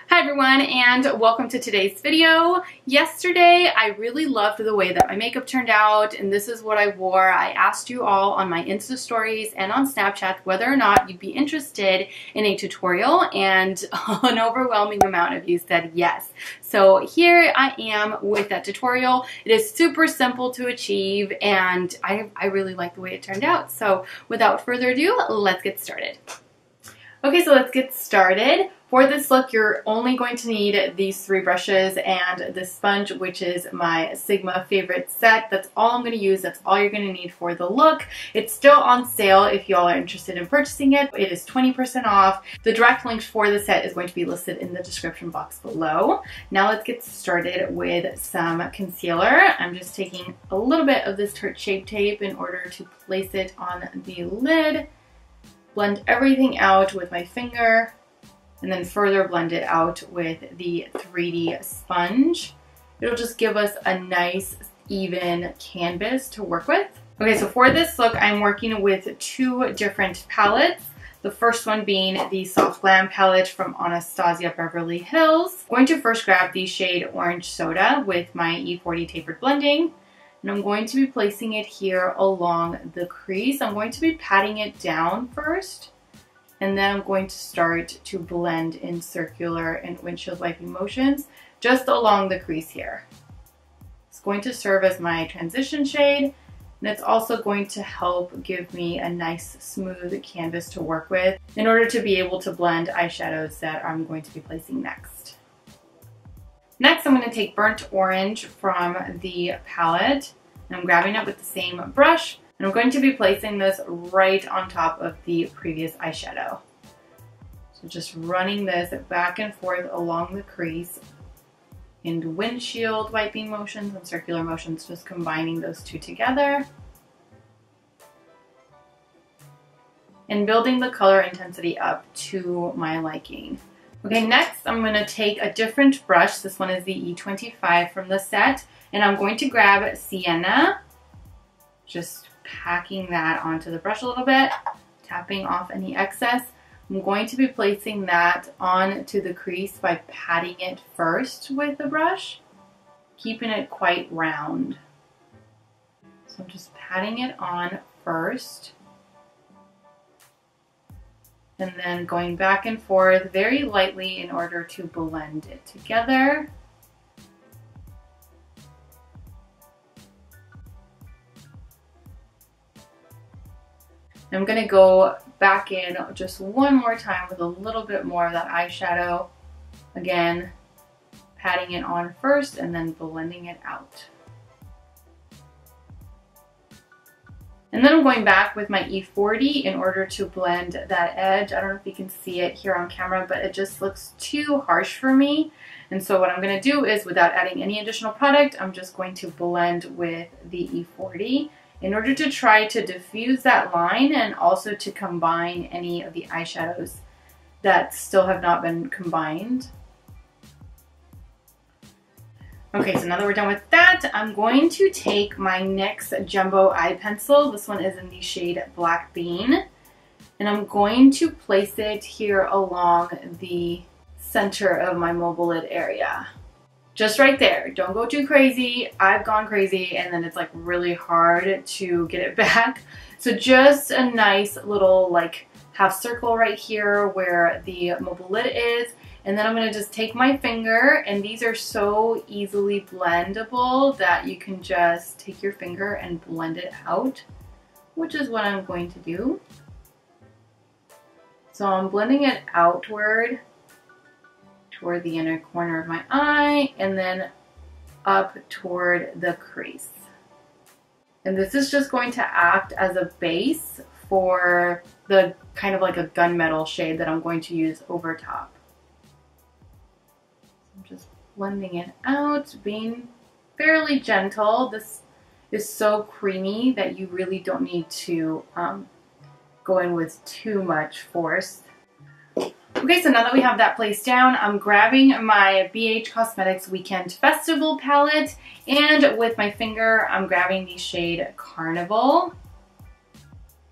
Hi everyone, and welcome to today's video. Yesterday I really loved the way that my makeup turned out, and this is what I wore. I asked you all on my Insta stories and on Snapchat whether or not you'd be interested in a tutorial, and an overwhelming amount of you said yes. So here I am with that tutorial. It is super simple to achieve, and I really like the way it turned out. So without further ado, let's get started. Okay, so let's get started. For this look, you're only going to need these three brushes and this sponge, which is my Sigma favorite set. That's all I'm going to use. That's all you're going to need for the look. It's still on sale if y'all are interested in purchasing it. It is 20% off. The direct link for the set is going to be listed in the description box below. Now let's get started with some concealer. I'm just taking a little bit of this Tarte Shape Tape in order to place it on the lid. Blend everything out with my finger, and then further blend it out with the 3D sponge. It'll just give us a nice, even canvas to work with. Okay, so for this look, I'm working with two different palettes. The first one being the Soft Glam palette from Anastasia Beverly Hills. I'm going to first grab the shade Orange Soda with my E40 tapered blending. And I'm going to be placing it here along the crease. I'm going to be patting it down first, and then I'm going to start to blend in circular and windshield wiping motions just along the crease here. It's going to serve as my transition shade, and it's also going to help give me a nice smooth canvas to work with in order to be able to blend eyeshadows that I'm going to be placing next. Next, I'm going to take Burnt Orange from the palette, and I'm grabbing it with the same brush, and I'm going to be placing this right on top of the previous eyeshadow. So just running this back and forth along the crease in windshield wiping motions and circular motions, just combining those two together. And building the color intensity up to my liking. Okay, next I'm going to take a different brush. This one is the E25 from the set, and I'm going to grab Sienna, just packing that onto the brush a little bit, tapping off any excess. I'm going to be placing that onto the crease by patting it first with the brush, keeping it quite round. So I'm just patting it on first, and then going back and forth very lightly in order to blend it together. I'm going to go back in just one more time with a little bit more of that eyeshadow. Again, patting it on first and then blending it out. And then I'm going back with my E40 in order to blend that edge. I don't know if you can see it here on camera, but it just looks too harsh for me. And so what I'm going to do is, without adding any additional product, I'm just going to blend with the E40 in order to try to diffuse that line and also to combine any of the eyeshadows that still have not been combined. Okay, so now that we're done with that, I'm going to take my NYX Jumbo Eye Pencil. This one is in the shade Black Bean. And I'm going to place it here along the center of my mobile lid area. Just right there. Don't go too crazy. I've gone crazy, and then it's like really hard to get it back. So just a nice little like half circle right here where the mobile lid is. And then I'm going to just take my finger, and these are so easily blendable that you can just take your finger and blend it out, which is what I'm going to do. So I'm blending it outward toward the inner corner of my eye, and then up toward the crease. And this is just going to act as a base for the kind of like a gunmetal shade that I'm going to use over top. I'm just blending it out, being fairly gentle. This is so creamy that you really don't need to go in with too much force. Okay, so now that we have that placed down, I'm grabbing my BH Cosmetics Weekend Festival palette, and with my finger, I'm grabbing the shade Carnival,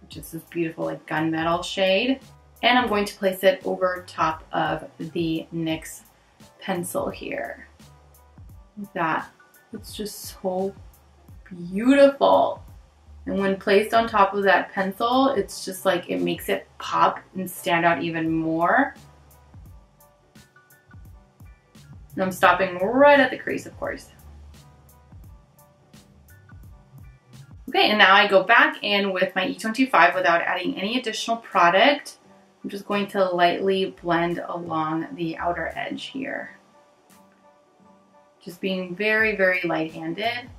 which is this beautiful like gunmetal shade, and I'm going to place it over top of the NYX pencil here. Like that. It's just so beautiful. And when placed on top of that pencil, it's just like it makes it pop and stand out even more. And I'm stopping right at the crease, of course. Okay, and now I go back in with my E25 without adding any additional product. I'm just going to lightly blend along the outer edge here. Just being very, very light-handed.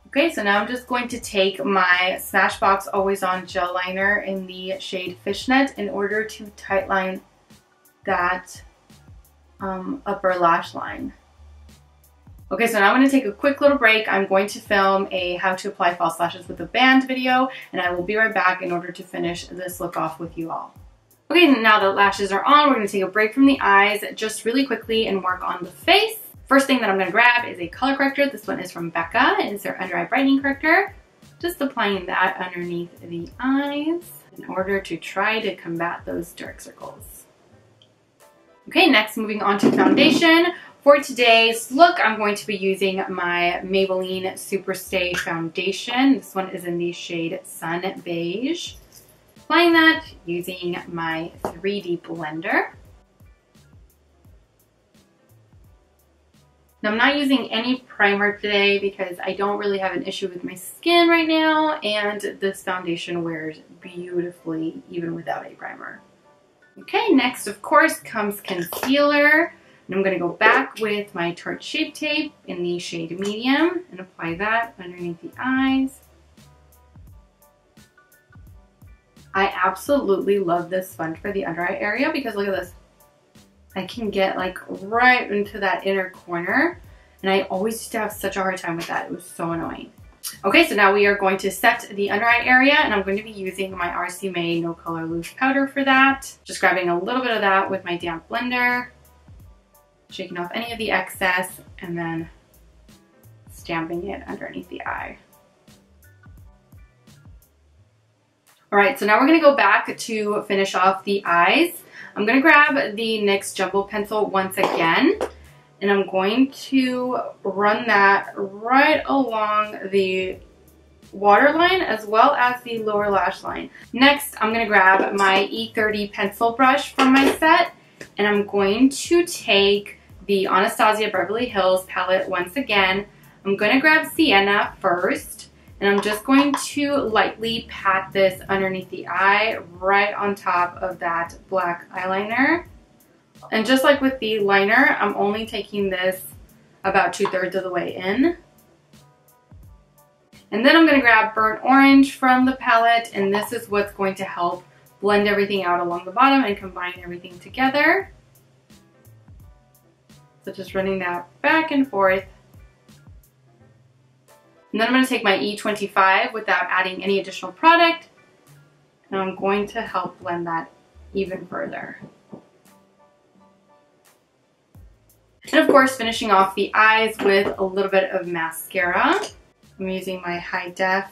Okay, so now I'm just going to take my Smashbox Always On Gel Liner in the shade Fishnet in order to tightline that upper lash line. Okay, so now I'm going to take a quick little break. I'm going to film a how to apply false lashes with a band video, and I will be right back in order to finish this look off with you all. Okay, now that lashes are on, we're going to take a break from the eyes just really quickly and work on the face. First thing that I'm going to grab is a color corrector. This one is from Becca. It's their under eye brightening corrector. Just applying that underneath the eyes in order to try to combat those dark circles. Okay, next moving on to foundation. For today's look, I'm going to be using my Maybelline Superstay foundation. This one is in the shade Sun Beige. Applying that using my 3D blender. Now I'm not using any primer today because I don't really have an issue with my skin right now, and this foundation wears beautifully even without a primer. Okay, next of course comes concealer. And I'm going to go back with my Tarte Shape Tape in the shade medium and apply that underneath the eyes. I absolutely love this sponge for the under eye area because look at this. I can get like right into that inner corner, and I always used to have such a hard time with that. It was so annoying. Okay, so now we are going to set the under eye area, and I'm going to be using my RC May No Color Loose Powder for that. Just grabbing a little bit of that with my damp blender. Shaking off any of the excess and then stamping it underneath the eye. All right, so now we're gonna go back to finish off the eyes. I'm gonna grab the NYX Jumbo Pencil once again, and I'm going to run that right along the waterline as well as the lower lash line. Next, I'm gonna grab my E30 pencil brush from my set, and I'm going to take the Anastasia Beverly Hills palette once again. I'm going to grab Sienna first, and I'm just going to lightly pat this underneath the eye right on top of that black eyeliner. And just like with the liner, I'm only taking this about 2/3 of the way in. And then I'm going to grab Burnt Orange from the palette, and this is what's going to help blend everything out along the bottom and combine everything together. So just running that back and forth. And then I'm going to take my E25 without adding any additional product, and I'm going to help blend that even further. And of course, finishing off the eyes with a little bit of mascara. I'm using my High Def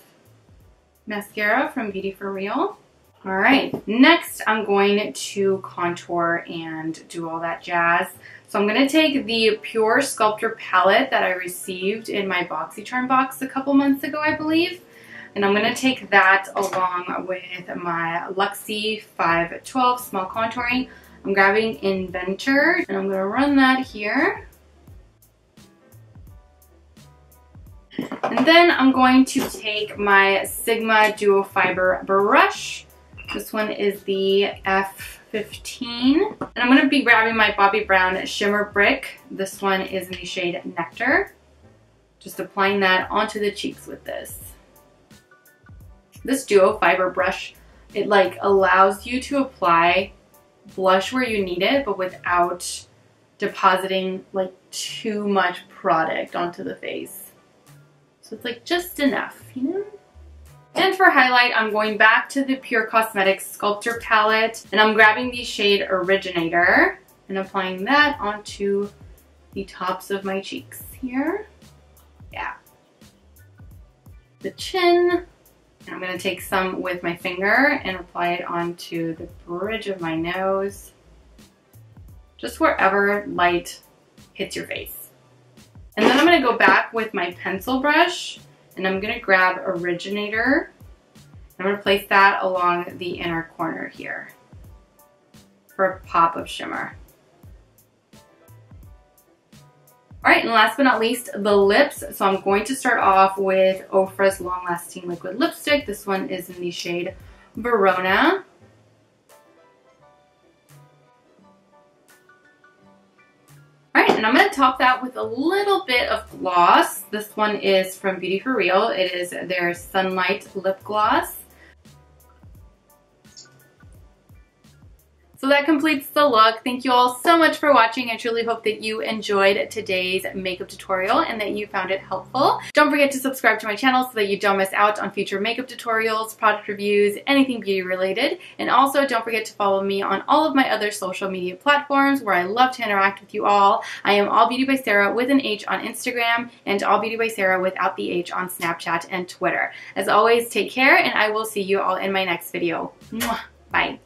mascara from Beauty For Real. All right, next I'm going to contour and do all that jazz. So I'm going to take the Pure Sculptor palette that I received in my BoxyCharm box a couple months ago, I believe. And I'm going to take that along with my Luxie 512 Small Contouring. I'm grabbing Inventor, and I'm going to run that here. And then I'm going to take my Sigma Duo Fiber brush. This one is the F15. And I'm going to be grabbing my Bobbi Brown Shimmer Brick. This one is in the shade Nectar. Just applying that onto the cheeks with this. This Duo Fiber brush, it like allows you to apply blush where you need it, but without depositing like too much product onto the face. So it's like just enough, you know? And for highlight, I'm going back to the Pure Cosmetics Sculptor palette, and I'm grabbing the shade Originator and applying that onto the tops of my cheeks here. Yeah. The chin And I'm going to take some with my finger and apply it onto the bridge of my nose. Just wherever light hits your face. And then I'm going to go back with my pencil brush and I'm going to grab Originator. I'm going to place that along the inner corner here for a pop of shimmer. Alright, and last but not least, the lips. So I'm going to start off with Ofra's Long Lasting Liquid Lipstick. This one is in the shade Verona. Alright, and I'm going to top that with a little bit of gloss. This one is from Beauty For Real. It is their Sunlight Lip Gloss. So that completes the look. Thank you all so much for watching. I truly hope that you enjoyed today's makeup tutorial and that you found it helpful. Don't forget to subscribe to my channel so that you don't miss out on future makeup tutorials, product reviews, anything beauty related. And also don't forget to follow me on all of my other social media platforms where I love to interact with you all. I am All Beauty by Sarah with an H on Instagram and All Beauty by Sarah without the H on Snapchat and Twitter. As always, take care and I will see you all in my next video. Mwah. Bye.